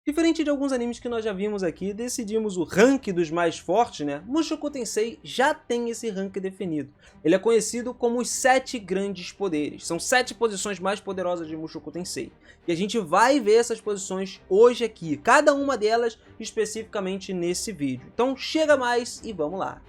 Diferente de alguns animes que nós já vimos aqui, decidimos o rank dos mais fortes, né? Mushoku Tensei já tem esse rank definido. Ele é conhecido como os 7 grandes poderes. São 7 posições mais poderosas de Mushoku Tensei. E a gente vai ver essas posições hoje aqui, cada uma delas especificamente nesse vídeo. Então chega mais e vamos lá.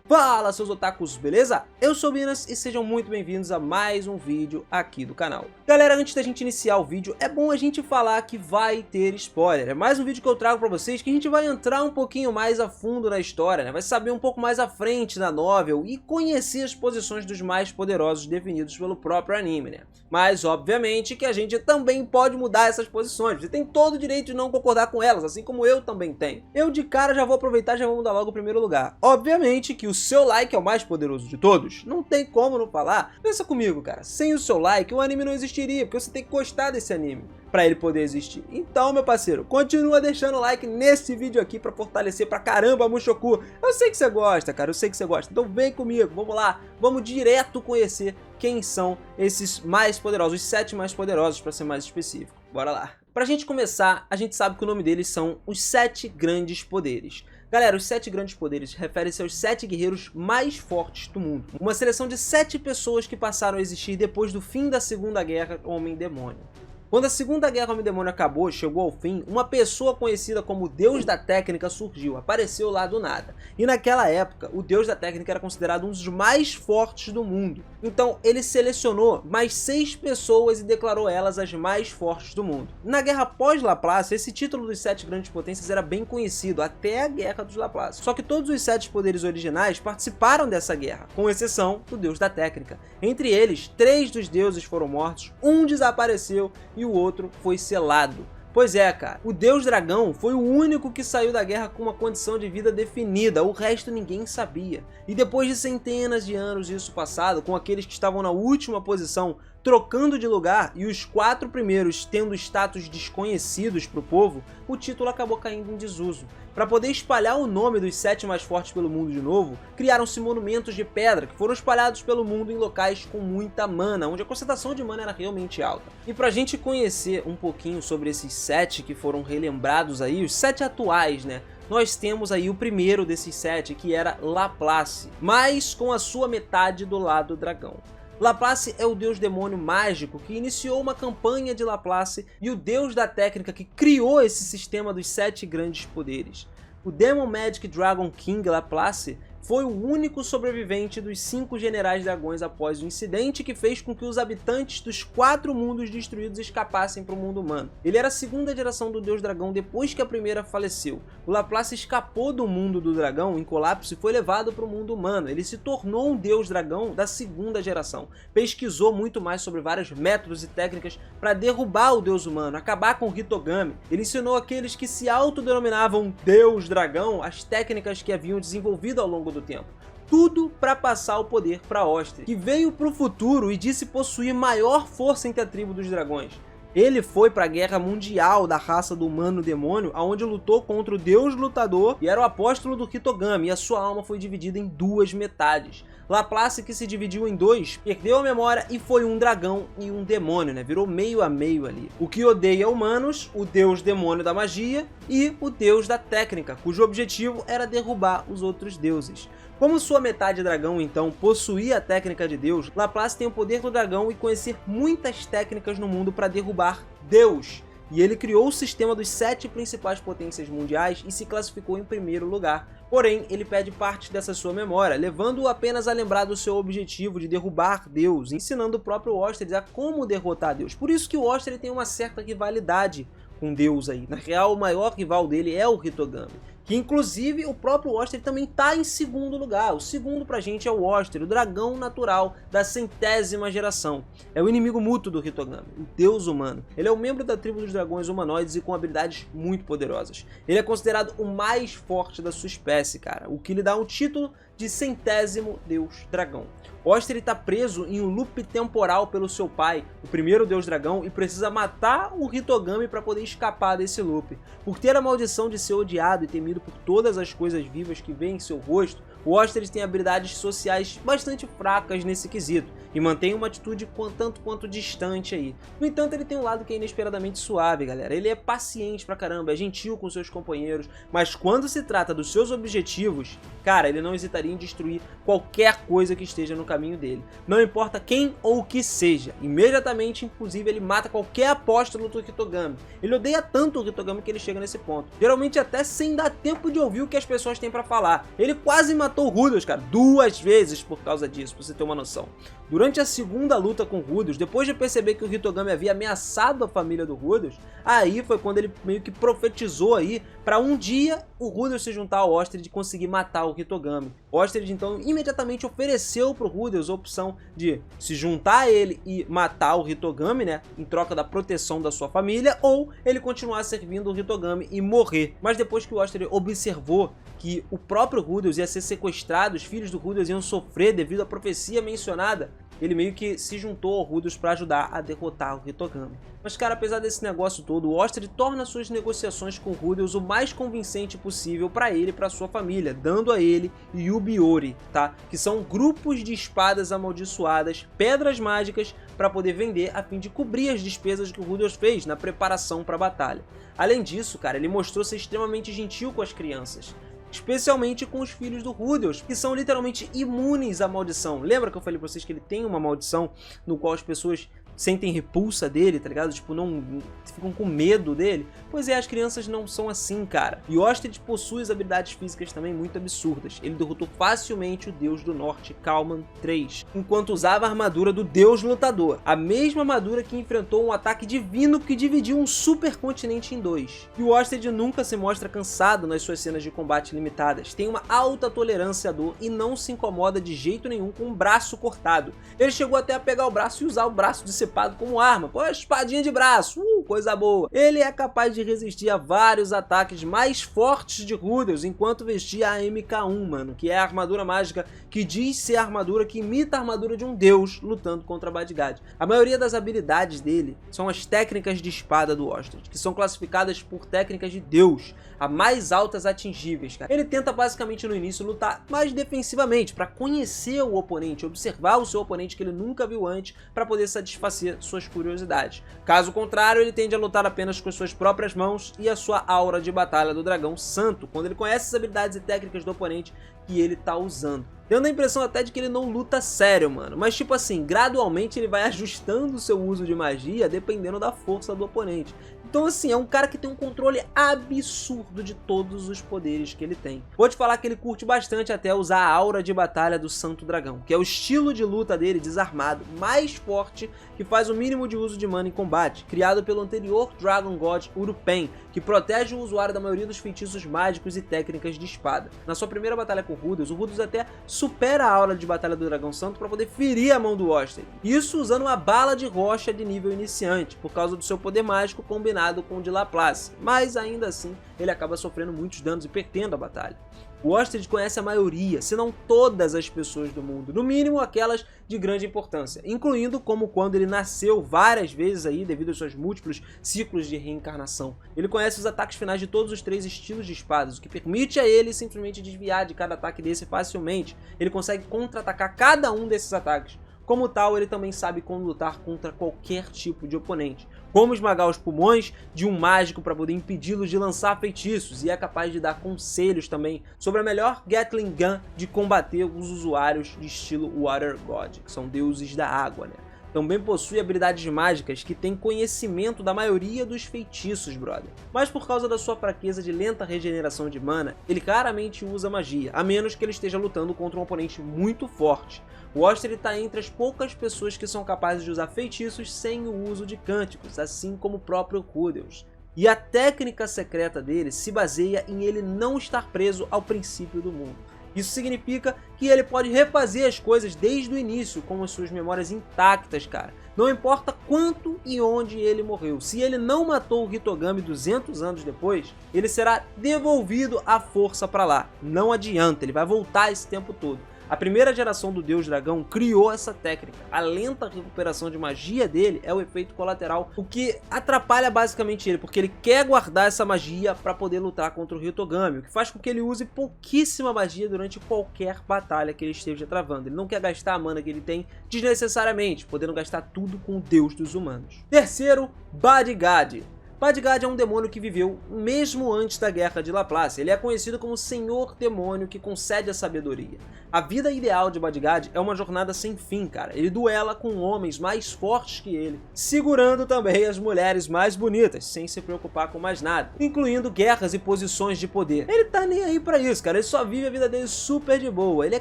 Fala, seus otakus, beleza? Eu sou o Minas e sejam muito bem-vindos a mais um vídeo aqui do canal. Galera, antes da gente iniciar o vídeo, é bom a gente falar que vai ter spoiler. É mais um vídeo que eu trago pra vocês que a gente vai entrar um pouquinho mais a fundo na história, né? Vai saber um pouco mais à frente da novel e conhecer as posições dos mais poderosos definidos pelo próprio anime, né? Mas, obviamente, que a gente também pode mudar essas posições. Você tem todo o direito de não concordar com elas, assim como eu também tenho. Eu, de cara, já vou aproveitar e já vou mudar logo o primeiro lugar. Obviamente que o seu like é o mais poderoso de todos. Não tem como não falar. Pensa comigo, cara. Sem o seu like, o anime não existiria, porque você tem que gostar desse anime pra ele poder existir. Então, meu parceiro, continua deixando o like nesse vídeo aqui pra fortalecer pra caramba a Mushoku. Eu sei que você gosta, cara. Eu sei que você gosta. Então vem comigo. Vamos lá. Vamos direto conhecer quem são esses mais poderosos. Os 7 mais poderosos, pra ser mais específico. Bora lá. Pra gente começar, a gente sabe que o nome deles são os 7 grandes poderes. Galera, os 7 grandes poderes referem-se aos 7 guerreiros mais fortes do mundo. Uma seleção de 7 pessoas que passaram a existir depois do fim da Segunda Guerra Homem-Demônio. Quando a Segunda Guerra Homem-Demônio acabou, chegou ao fim, uma pessoa conhecida como Deus da Técnica surgiu, apareceu lá do nada. E naquela época, o Deus da Técnica era considerado um dos mais fortes do mundo. Então ele selecionou mais 6 pessoas e declarou elas as mais fortes do mundo. Na Guerra pós-Laplace, esse título dos 7 grandes potências era bem conhecido, até a Guerra dos Laplace. Só que todos os 7 poderes originais participaram dessa guerra, com exceção do Deus da Técnica. Entre eles, 3 dos deuses foram mortos, um desapareceu e o outro foi selado. Pois é, cara, o Deus Dragão foi o único que saiu da guerra com uma condição de vida definida, o resto ninguém sabia. E depois de centenas de anos disso passado, com aqueles que estavam na última posição trocando de lugar e os 4 primeiros tendo status desconhecidos para o povo, o título acabou caindo em desuso. Para poder espalhar o nome dos 7 mais fortes pelo mundo de novo, criaram-se monumentos de pedra que foram espalhados pelo mundo em locais com muita mana, onde a concentração de mana era realmente alta. E pra gente conhecer um pouquinho sobre esses 7 que foram relembrados aí, os 7 atuais, né? Nós temos aí o primeiro desses 7, que era Laplace, mas com a sua metade do lado dragão. Laplace é o deus demônio mágico que iniciou uma campanha de Laplace e o deus da técnica que criou esse sistema dos 7 grandes poderes. O Demon Magic Dragon King Laplace foi o único sobrevivente dos 5 generais dragões após o incidente que fez com que os habitantes dos 4 mundos destruídos escapassem para o mundo humano. Ele era a segunda geração do deus dragão depois que a primeira faleceu. O Laplace escapou do mundo do dragão em colapso e foi levado para o mundo humano. Ele se tornou um deus dragão da segunda geração. Pesquisou muito mais sobre vários métodos e técnicas para derrubar o deus humano, acabar com o Hitogami. Ele ensinou aqueles que se autodenominavam deus dragão as técnicas que haviam desenvolvido ao longo do tempo. Tudo para passar o poder para Ostria, que veio para o futuro e disse possuir maior força entre a tribo dos dragões. Ele foi para a guerra mundial da raça do humano demônio, onde lutou contra o deus lutador e era o apóstolo do Hitogami, e a sua alma foi dividida em 2 metades. Laplace, que se dividiu em 2, perdeu a memória e foi um dragão e um demônio, né? Virou meio a meio ali. O que odeia humanos, o deus demônio da magia e o deus da técnica, cujo objetivo era derrubar os outros deuses. Como sua metade dragão, então, possuía a técnica de Deus, Laplace tem o poder do dragão e conhecer muitas técnicas no mundo para derrubar Deus. E ele criou o sistema dos 7 principais potências mundiais e se classificou em primeiro lugar. Porém, ele perde parte dessa sua memória, levando-o apenas a lembrar do seu objetivo de derrubar Deus, ensinando o próprio Ostria a como derrotar Deus. Por isso que o Ostria tem uma certa rivalidade com Deus aí. Na real, o maior rival dele é o Hitogami. Que inclusive o próprio Ostria também está em segundo lugar. O segundo pra gente é o Ostria, o dragão natural da 100ª geração. É o inimigo mútuo do Hitogami, o deus humano. Ele é um membro da tribo dos dragões humanoides e com habilidades muito poderosas. Ele é considerado o mais forte da sua espécie, cara, o que lhe dá um título de 100º deus dragão. Ostria está preso em um loop temporal pelo seu pai, o primeiro deus dragão, e precisa matar o Hitogami para poder escapar desse loop. Por ter a maldição de ser odiado e temido por todas as coisas vivas que veem em seu rosto, o Osterhyd tem habilidades sociais bastante fracas nesse quesito, e mantém uma atitude tanto quanto distante aí. No entanto, ele tem um lado que é inesperadamente suave, galera. Ele é paciente pra caramba, é gentil com seus companheiros, mas quando se trata dos seus objetivos, cara, ele não hesitaria em destruir qualquer coisa que esteja no caminho dele. Não importa quem ou o que seja, imediatamente, inclusive, ele mata qualquer apóstolo do Hitogami. Ele odeia tanto o Hitogami que ele chega nesse ponto. Geralmente até sem dar tempo de ouvir o que as pessoas têm pra falar. Ele quase matou o Rudeus, cara, 2 vezes por causa disso, pra você ter uma noção. Durante a segunda luta com o Rudeus, depois de perceber que o Hitogami havia ameaçado a família do Rudeus, aí foi quando ele meio que profetizou aí para um dia o Rudeus se juntar ao Osterhyd e conseguir matar o Hitogami. O Osterhyd então imediatamente ofereceu pro Rudeus a opção de se juntar a ele e matar o Hitogami, né, em troca da proteção da sua família, ou ele continuar servindo o Hitogami e morrer. Mas depois que o Osterhyd observou que o próprio Rudeus ia ser sequestrado, os filhos do Rudeus iam sofrer devido à profecia mencionada, ele meio que se juntou ao Rudeus para ajudar a derrotar o Hitogami. Mas, cara, apesar desse negócio todo, o Osterhyd torna suas negociações com o Rudeus o mais convincente possível para ele e para sua família, dando a ele Yubi-Ori, tá? Que são grupos de espadas amaldiçoadas, pedras mágicas, para poder vender a fim de cobrir as despesas que o Rudeus fez na preparação para a batalha. Além disso, cara, ele mostrou ser extremamente gentil com as crianças, especialmente com os filhos do Rudeus, que são literalmente imunes à maldição. Lembra que eu falei pra vocês que ele tem uma maldição no qual as pessoas sentem repulsa dele, tá ligado? Tipo, não ficam com medo dele. Pois é, as crianças não são assim, cara. E Osterhyd possui as habilidades físicas também muito absurdas. Ele derrotou facilmente o Deus do Norte, Kalman III, enquanto usava a armadura do Deus Lutador, a mesma armadura que enfrentou um ataque divino que dividiu um supercontinente em 2. E o Osterhyd nunca se mostra cansado nas suas cenas de combate limitadas, tem uma alta tolerância à dor e não se incomoda de jeito nenhum com um braço cortado. Ele chegou até a pegar o braço e usar o braço decepado como arma. Pô, espadinha de braço, coisa boa. Ele é capaz de resistir a vários ataques mais fortes de Rudeus enquanto vestia a MK1, mano, que é a armadura mágica que diz ser a armadura que imita a armadura de um deus lutando contra a Bad Guy. A maioria das habilidades dele são as técnicas de espada do Osterhyd, que são classificadas por técnicas de deus, a mais altas atingíveis, cara. Ele tenta basicamente no início lutar mais defensivamente, para conhecer o oponente, observar o seu oponente que ele nunca viu antes, para poder satisfazer suas curiosidades. Caso contrário, ele tende a lutar apenas com as suas próprias mãos e a sua aura de batalha do dragão santo, quando ele conhece as habilidades e técnicas do oponente que ele tá usando. Dando a impressão até de que ele não luta sério, mano. Mas tipo assim, gradualmente ele vai ajustando o seu uso de magia dependendo da força do oponente. Então assim, é um cara que tem um controle absurdo de todos os poderes que ele tem. Vou te falar que ele curte bastante até usar a aura de batalha do Santo Dragão, que é o estilo de luta dele desarmado mais forte que faz o mínimo de uso de mana em combate, criado pelo anterior Dragon God Urupen, que protege o usuário da maioria dos feitiços mágicos e técnicas de espada. Na sua primeira batalha com o Rudeus até supera a aura de batalha do Dragão Santo para poder ferir a mão do Osterhyd. Isso usando uma bala de rocha de nível iniciante, por causa do seu poder mágico combinado com o de Laplace, mas ainda assim ele acaba sofrendo muitos danos e perdendo a batalha. O Osterhyd conhece a maioria, se não todas as pessoas do mundo, no mínimo aquelas de grande importância, incluindo como quando ele nasceu várias vezes aí devido aos seus múltiplos ciclos de reencarnação. Ele conhece os ataques finais de todos os 3 estilos de espadas, o que permite a ele simplesmente desviar de cada ataque desse facilmente. Ele consegue contra-atacar cada um desses ataques. Como tal, ele também sabe como lutar contra qualquer tipo de oponente, como esmagar os pulmões de um mágico para poder impedi-los de lançar feitiços, e é capaz de dar conselhos também sobre a melhor Gatling Gun de combater os usuários de estilo Water God, que são deuses da água, né? Também possui habilidades mágicas que têm conhecimento da maioria dos feitiços, brother. Mas por causa da sua fraqueza de lenta regeneração de mana, ele raramente usa magia, a menos que ele esteja lutando contra um oponente muito forte. O Osterhyd está entre as poucas pessoas que são capazes de usar feitiços sem o uso de cânticos, assim como o próprio Rudeus. E a técnica secreta dele se baseia em ele não estar preso ao princípio do mundo. Isso significa que ele pode refazer as coisas desde o início, com as suas memórias intactas, cara. Não importa quanto e onde ele morreu. Se ele não matou o Hitogami 200 anos depois, ele será devolvido à força pra lá. Não adianta, ele vai voltar esse tempo todo. A primeira geração do Deus Dragão criou essa técnica. A lenta recuperação de magia dele é o efeito colateral, o que atrapalha basicamente ele, porque ele quer guardar essa magia para poder lutar contra o Hitogami, o que faz com que ele use pouquíssima magia durante qualquer batalha que ele esteja travando. Ele não quer gastar a mana que ele tem desnecessariamente, podendo gastar tudo com o Deus dos Humanos. Terceiro, Badgad. Badgad é um demônio que viveu mesmo antes da Guerra de Laplace. Ele é conhecido como Senhor Demônio que concede a sabedoria. A vida ideal de Badgad é uma jornada sem fim, cara. Ele duela com homens mais fortes que ele, segurando também as mulheres mais bonitas, sem se preocupar com mais nada, incluindo guerras e posições de poder. Ele tá nem aí pra isso, cara. Ele só vive a vida dele super de boa. Ele é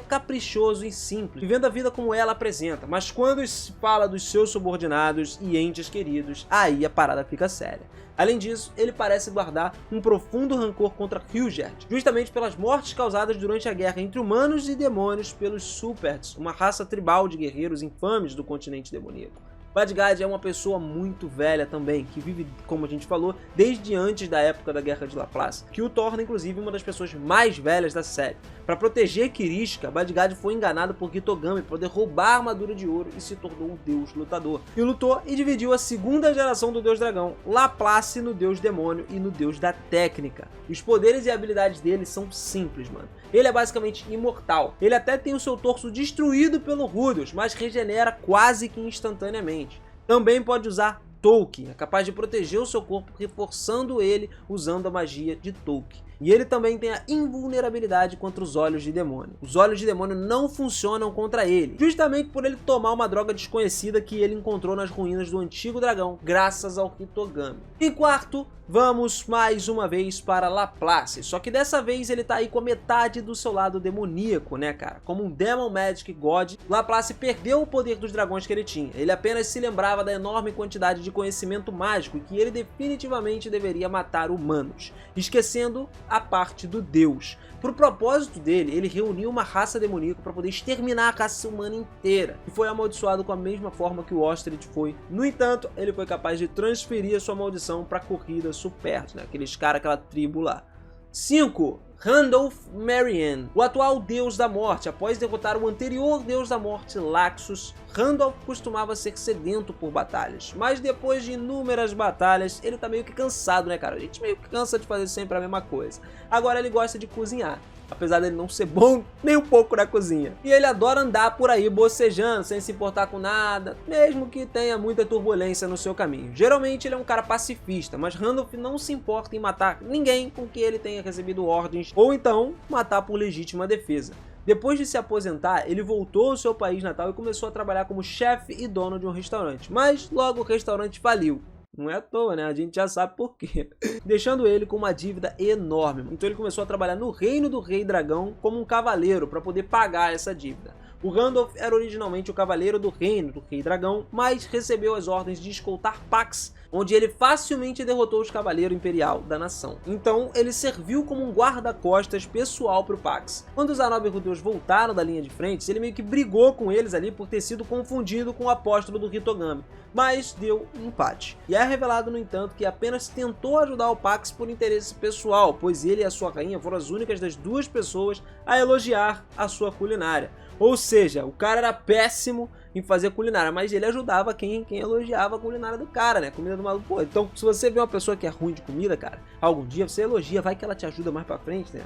caprichoso e simples, vivendo a vida como ela apresenta. Mas quando se fala dos seus subordinados e entes queridos, aí a parada fica séria. Além disso, ele parece guardar um profundo rancor contra Hilgerd, justamente pelas mortes causadas durante a guerra entre humanos e demônios pelos Superts, uma raça tribal de guerreiros infames do continente demoníaco. Badgad é uma pessoa muito velha também, que vive, como a gente falou, desde antes da época da Guerra de Laplace, que o torna inclusive uma das pessoas mais velhas da série. Para proteger Kirsty, Badgad foi enganado por Hitogami para poder roubar a armadura de ouro e se tornou um deus lutador. E lutou e dividiu a segunda geração do Deus Dragão, Laplace, no Deus Demônio e no Deus da Técnica. Os poderes e habilidades dele são simples, mano. Ele é basicamente imortal. Ele até tem o seu torso destruído pelo Rudeus, mas regenera quase que instantaneamente. Também pode usar Tolkien, é capaz de proteger o seu corpo reforçando ele usando a magia de Tolkien. E ele também tem a invulnerabilidade contra os olhos de demônio. Os olhos de demônio não funcionam contra ele, justamente por ele tomar uma droga desconhecida que ele encontrou nas ruínas do antigo dragão, graças ao Hitogami. Em quarto, vamos mais uma vez para Laplace, só que dessa vez ele tá aí com a metade do seu lado demoníaco, né, cara? Como um Demon Magic God, Laplace perdeu o poder dos dragões que ele tinha. Ele apenas se lembrava da enorme quantidade de conhecimento mágico e que ele definitivamente deveria matar humanos, esquecendo a parte do Deus. Pro propósito dele, ele reuniu uma raça demoníaca para poder exterminar a raça humana inteira, e foi amaldiçoado com a mesma forma que o Ostrich foi. No entanto, ele foi capaz de transferir a sua maldição para a corrida Superts, né? Aqueles caras, aquela tribo lá. 5. Randolph Marianne, o atual deus da morte. Após derrotar o anterior deus da morte, Laxus, Randolph costumava ser sedento por batalhas, mas depois de inúmeras batalhas, ele tá meio que cansado, né, cara? A gente meio que cansa de fazer sempre a mesma coisa. Agora ele gosta de cozinhar, apesar dele não ser bom nem um pouco na cozinha. E ele adora andar por aí bocejando, sem se importar com nada, mesmo que tenha muita turbulência no seu caminho. Geralmente ele é um cara pacifista, mas Randolph não se importa em matar ninguém com que ele tenha recebido ordens, ou então matar por legítima defesa. Depois de se aposentar, ele voltou ao seu país natal e começou a trabalhar como chefe e dono de um restaurante, mas logo o restaurante faliu. Não é à toa, né? A gente já sabe por quê. Deixando ele com uma dívida enorme. Então ele começou a trabalhar no reino do Rei Dragão como um cavaleiro para poder pagar essa dívida. O Randolph era originalmente o cavaleiro do reino do Rei Dragão, mas recebeu as ordens de escoltar Pax, onde ele facilmente derrotou os cavaleiros imperial da nação. Então ele serviu como um guarda-costas pessoal para o Pax. Quando os Zanob e Rudeus voltaram da linha de frente, ele meio que brigou com eles ali por ter sido confundido com o apóstolo do Hitogami, mas deu um empate. E é revelado, no entanto, que apenas tentou ajudar o Pax por interesse pessoal, pois ele e a sua rainha foram as únicas das duas pessoas a elogiar a sua culinária. Ou seja, o cara era péssimo em fazer culinária, mas ele ajudava quem elogiava a culinária do cara, né? Comida do maluco. Pô, então se você vê uma pessoa que é ruim de comida, cara, algum dia você elogia, vai que ela te ajuda mais pra frente, né?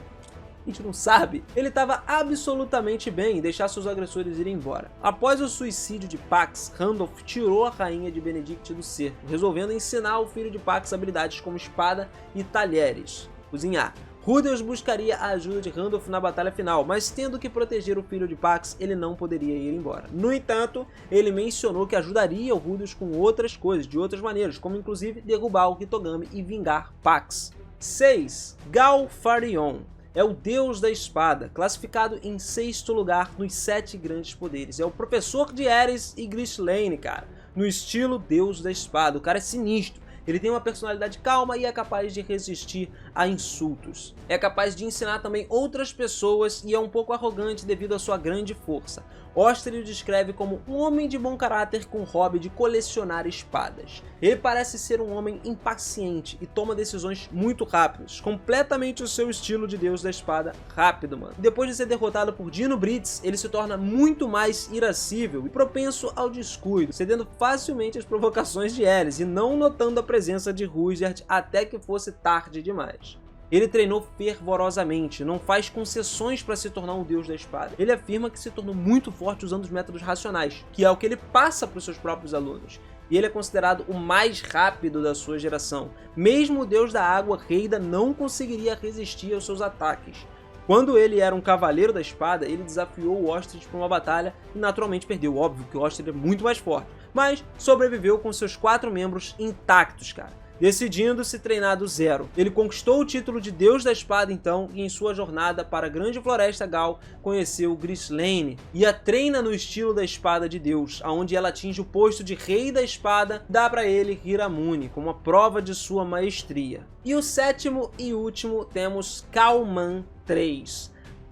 A gente não sabe. Ele estava absolutamente bem em deixar seus agressores irem embora. Após o suicídio de Pax, Randolph tirou a rainha de Benedict do cerco, resolvendo ensinar ao filho de Pax habilidades como espada e talheres, cozinhar. Rudeus buscaria a ajuda de Randolph na batalha final, mas tendo que proteger o filho de Pax, ele não poderia ir embora. No entanto, ele mencionou que ajudaria o Rudeus com outras coisas, de outras maneiras, como inclusive derrubar o Hitogami e vingar Pax. 6. Galfarion é o deus da espada, classificado em 6º lugar nos 7 grandes poderes. É o professor de Ares e Gristlane, cara, no estilo deus da espada. O cara é sinistro. Ele tem uma personalidade calma e é capaz de resistir a insultos. É capaz de ensinar também outras pessoas e é um pouco arrogante devido à sua grande força. Oster o descreve como um homem de bom caráter com hobby de colecionar espadas. Ele parece ser um homem impaciente e toma decisões muito rápidas, completamente o seu estilo de deus da espada rápido, mano. Depois de ser derrotado por Dino Britz, ele se torna muito mais irascível e propenso ao descuido, cedendo facilmente às provocações de Alice e não notando a presença de Ruijerd até que fosse tarde demais. Ele treinou fervorosamente, não faz concessões para se tornar um deus da espada. Ele afirma que se tornou muito forte usando os métodos racionais, que é o que ele passa para os seus próprios alunos. E ele é considerado o mais rápido da sua geração. Mesmo o deus da água, Reida, não conseguiria resistir aos seus ataques. Quando ele era um cavaleiro da espada, ele desafiou o Ostrich para uma batalha e naturalmente perdeu. Óbvio que o Ostrich é muito mais forte, mas sobreviveu com seus 4 membros intactos, cara, decidindo se treinar do zero. Ele conquistou o título de Deus da Espada então, e em sua jornada para a Grande Floresta Gal, conheceu Grisleine, e a treina no estilo da Espada de Deus, onde ela atinge o posto de Rei da Espada, dá para ele Hiramune, como uma prova de sua maestria. E o sétimo e último temos Kalman III,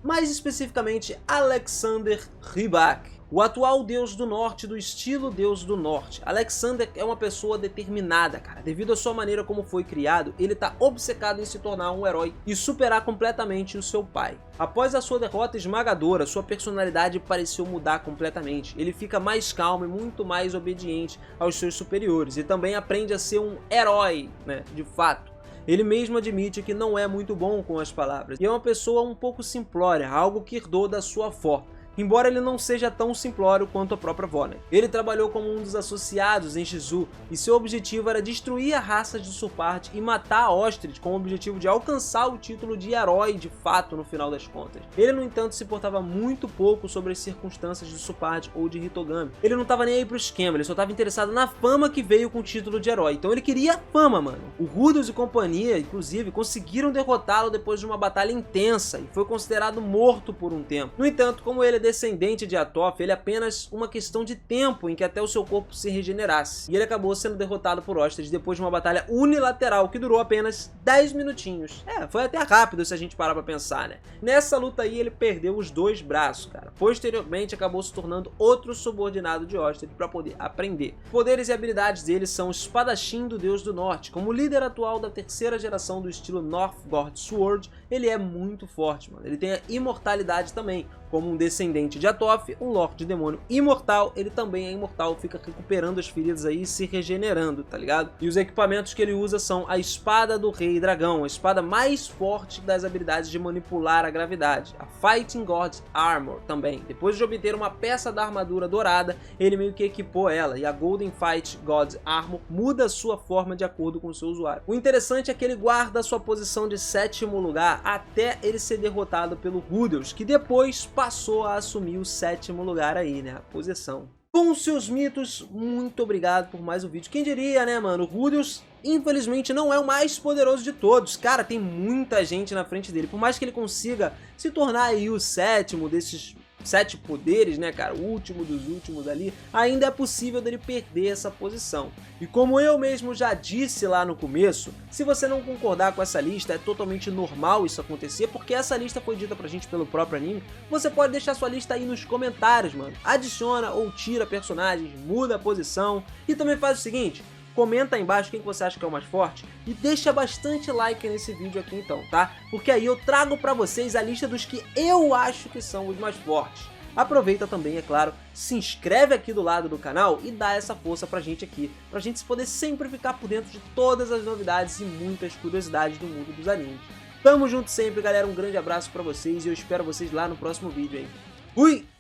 mais especificamente Alexander Rybak, o atual deus do norte do estilo deus do norte. Alexander é uma pessoa determinada, cara. Devido à sua maneira como foi criado, ele tá obcecado em se tornar um herói e superar completamente o seu pai. Após a sua derrota esmagadora, sua personalidade pareceu mudar completamente. Ele fica mais calmo e muito mais obediente aos seus superiores e também aprende a ser um herói, né, de fato. Ele mesmo admite que não é muito bom com as palavras e é uma pessoa um pouco simplória, algo que herdou da sua avó, embora ele não seja tão simplório quanto a própria avó, né? Ele trabalhou como um dos associados em Shizu e seu objetivo era destruir a raça de Supart e matar a Ostrich com o objetivo de alcançar o título de herói de fato no final das contas. Ele, no entanto, se portava muito pouco sobre as circunstâncias de Supart ou de Hitogami. Ele não tava nem aí pro esquema, ele só tava interessado na fama que veio com o título de herói. Então ele queria fama, mano. O Rudeus e companhia, inclusive, conseguiram derrotá-lo depois de uma batalha intensa e foi considerado morto por um tempo. No entanto, como ele descendente de Atof, ele é apenas uma questão de tempo em que até o seu corpo se regenerasse. E ele acabou sendo derrotado por Ostrich depois de uma batalha unilateral que durou apenas 10 minutinhos. Foi até rápido se a gente parar pra pensar, né? Nessa luta aí ele perdeu os 2 braços, cara. Posteriormente acabou se tornando outro subordinado de Ostrich para poder aprender. Poderes e habilidades dele são espadachim do Deus do Norte. Como líder atual da 3ª geração do estilo Northgard Sword, ele é muito forte, mano. Ele tem a imortalidade também. Como um descendente de Atof, um Lorde Demônio imortal, ele também é imortal, fica recuperando as feridas aí e se regenerando, tá ligado? E os equipamentos que ele usa são a Espada do Rei Dragão, a espada mais forte das habilidades de manipular a gravidade, a Fighting God Armor também. Depois de obter uma peça da armadura dourada, ele meio que equipou ela, e a Golden Fight God Armor muda sua forma de acordo com o seu usuário. O interessante é que ele guarda a sua posição de 7º lugar até ele ser derrotado pelo Rudeus, que depois passou a assumir o 7º lugar aí, né, a posição. Bom, seus mitos, muito obrigado por mais um vídeo. Quem diria, né, mano, o Rudeus infelizmente não é o mais poderoso de todos. Cara, tem muita gente na frente dele. Por mais que ele consiga se tornar aí o 7º desses 7 poderes, né, cara, o último dos últimos ali, ainda é possível dele perder essa posição. E como eu mesmo já disse lá no começo, se você não concordar com essa lista, é totalmente normal isso acontecer, porque essa lista foi dita pra gente pelo próprio anime. Você pode deixar sua lista aí nos comentários, mano. Adiciona ou tira personagens, muda a posição e também faz o seguinte: comenta aí embaixo quem você acha que é o mais forte e deixa bastante like nesse vídeo aqui então, tá? Porque aí eu trago pra vocês a lista dos que eu acho que são os mais fortes. Aproveita também, é claro, se inscreve aqui do lado do canal e dá essa força pra gente aqui, pra gente poder sempre ficar por dentro de todas as novidades e muitas curiosidades do mundo dos animes. Tamo junto sempre, galera, um grande abraço pra vocês e eu espero vocês lá no próximo vídeo, hein? Fui!